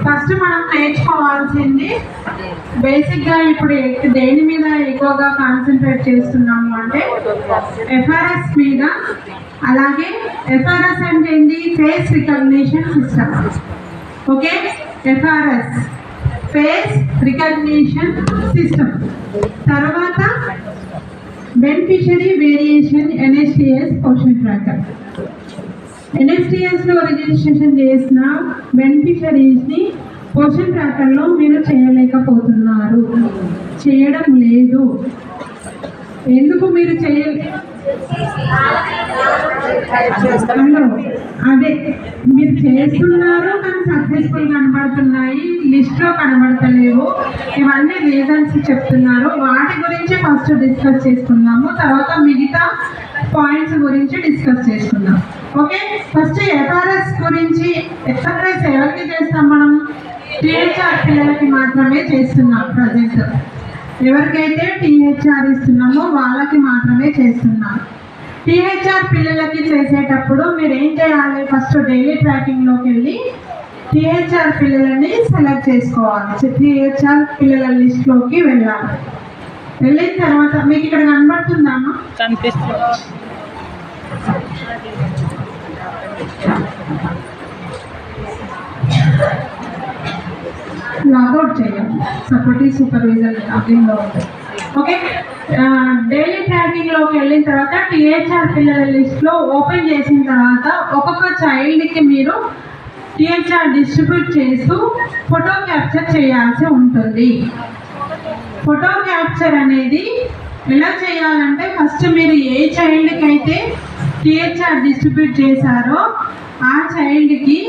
First మనం నేర్చుకోవాల్సింది బేసిక్గా ఇప్పుడు దేని మీద ఎక్కువగా కాన్సన్ట్రేట్ చేస్తున్నాము అంటే ఎఫ్ఆర్ఎస్ మీద. అలాగే ఎఫ్ఆర్ఎస్ అంటే ఏంటి? Face recognition system. Okay, FRS face recognition system. తర్వాత beneficiary variation NSTS question tracker. ఎన్ఎస్టిఎస్లో రిజిస్ట్రేషన్ చేసిన బెనిఫిషరీస్ని క్వశ్చన్ ట్రాకర్లో మీరు చేయలేకపోతున్నారు, చేయడం లేదు. ఎందుకు మీరు అదే మీరు చేస్తున్నారు కానీ సక్సెస్ఫుల్ కనబడుతున్నాయి, లిస్ట్లో కనబడతలేవు. ఇవన్నీ రీజన్స్ చెప్తున్నారు. వాటి గురించి ఫస్ట్ డిస్కస్ చేసుకుందాము, తర్వాత మిగతా పాయింట్స్ గురించి డిస్కస్ చేసుకుందాం. ఓకే, ఫస్ట్ ఎఫ్ఆర్ఎస్ గురించి. ఎఫ్ఆర్ఎస్ ఎవరికి చేస్తాం మనం? టీహెచ్ఆర్ పిల్లలకి మాత్రమే చేస్తున్నాం ప్రజెంట్. ఎవరికైతే టీహెచ్ఆర్ ఇస్తున్నామో వాళ్ళకి మాత్రమే చేస్తున్నాం. టీహెచ్ఆర్ పిల్లలకి చేసేటప్పుడు మీరు ఏం చేయాలి? ఫస్ట్ డైలీ ట్రాకింగ్లోకి వెళ్ళి టీహెచ్ఆర్ పిల్లలని సెలెక్ట్ చేసుకోవాలి. టీహెచ్ఆర్ పిల్లల లిస్ట్లోకి వెళ్ళాలి. వెళ్ళిన తర్వాత మీకు ఇక్కడ కనబడుతుందామా? కనిపిస్తుంది. లాగౌట్ చేయాలి. సపోర్టివ్ సూపర్విజన్ లాగిన్లో ఉంటుంది. ఓకే, డైలీ ట్రాకింగ్లోకి వెళ్ళిన తర్వాత టీహెచ్ఆర్ పిల్లల లిస్ట్లో ఓపెన్ చేసిన తర్వాత ఒక్కొక్క చైల్డ్కి మీరు టీహెచ్ఆర్ డిస్ట్రిబ్యూట్ చేస్తూ ఫోటో క్యాప్చర్ చేయాల్సి ఉంటుంది. ఫోటో క్యాప్చర్ అనేది ఎలా చేయాలంటే ఫస్ట్ మీరు ఏ చైల్డ్కి అయితే టీహెచ్ఆర్ డిస్ట్రిబ్యూట్ చేశారో ఆ చైల్డ్కి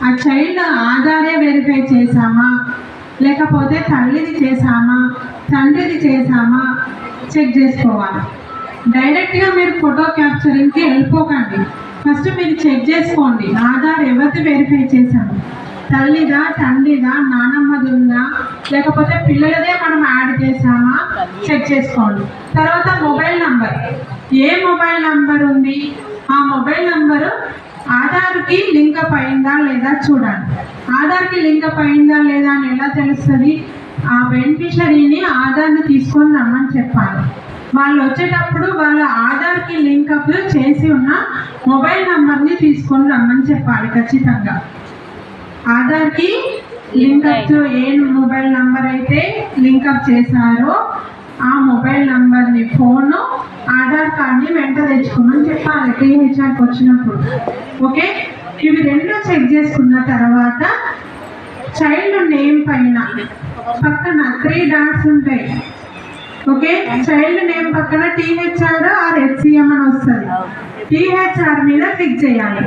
ఆ చైల్డ్ ఆధారే వెరిఫై చేశామా, లేకపోతే తల్లిది చేశామా, తండ్రిది చేశామా చెక్ చేసుకోవాలి. డైరెక్ట్గా మీరు ఫోటో క్యాప్చరింగ్కి వెళ్ళిపోకండి. ఫస్ట్ మీరు చెక్ చేసుకోండి ఆధార్ ఎవరిది వెరిఫై చేశాము, తల్లిదా, తండ్రిదా, నానమ్మది ఉందా, లేకపోతే పిల్లలదే మనం యాడ్ చేసామా చెక్ చేసుకోండి. తర్వాత మొబైల్ నంబర్, ఏ మొబైల్ నంబర్ ఉంది ఆ మొబైల్ నంబరు ఆధార్కి లింకప్ అయిందా లేదా చూడాలి. ఆధార్కి లింకప్ అయిందా లేదా అని ఎలా తెలుస్తుంది? ఆ బెనిఫిషరీని ఆధార్ని తీసుకొని రమ్మని చెప్పాలి. వాళ్ళు వచ్చేటప్పుడు వాళ్ళ ఆధార్కి లింకప్ చేసి ఉన్న మొబైల్ నంబర్ని తీసుకొని రమ్మని చెప్పాలి ఖచ్చితంగా. ఆధార్కి లింకప్ ఏ మొబైల్ నంబర్ అయితే లింకప్ చేశారో ఆ మొబైల్ నంబర్ని, ఫోను, ఆధార్ కార్డ్ని వెంట తెచ్చుకోమని చెప్పాలి టీహెచ్ఆర్కి వచ్చినప్పుడు. ఓకే, ఇవి రెండు చెక్ చేసుకున్న తర్వాత చైల్డ్ నేమ్ పైన పక్కన 3 డాట్స్ ఉంటాయి. ఓకే, చైల్డ్ నేమ్ పక్కన టీహెచ్ఆర్ ఆర్ హెచ్సిఎం అని వస్తుంది. టీహెచ్ఆర్ మీద క్లిక్ చేయాలి.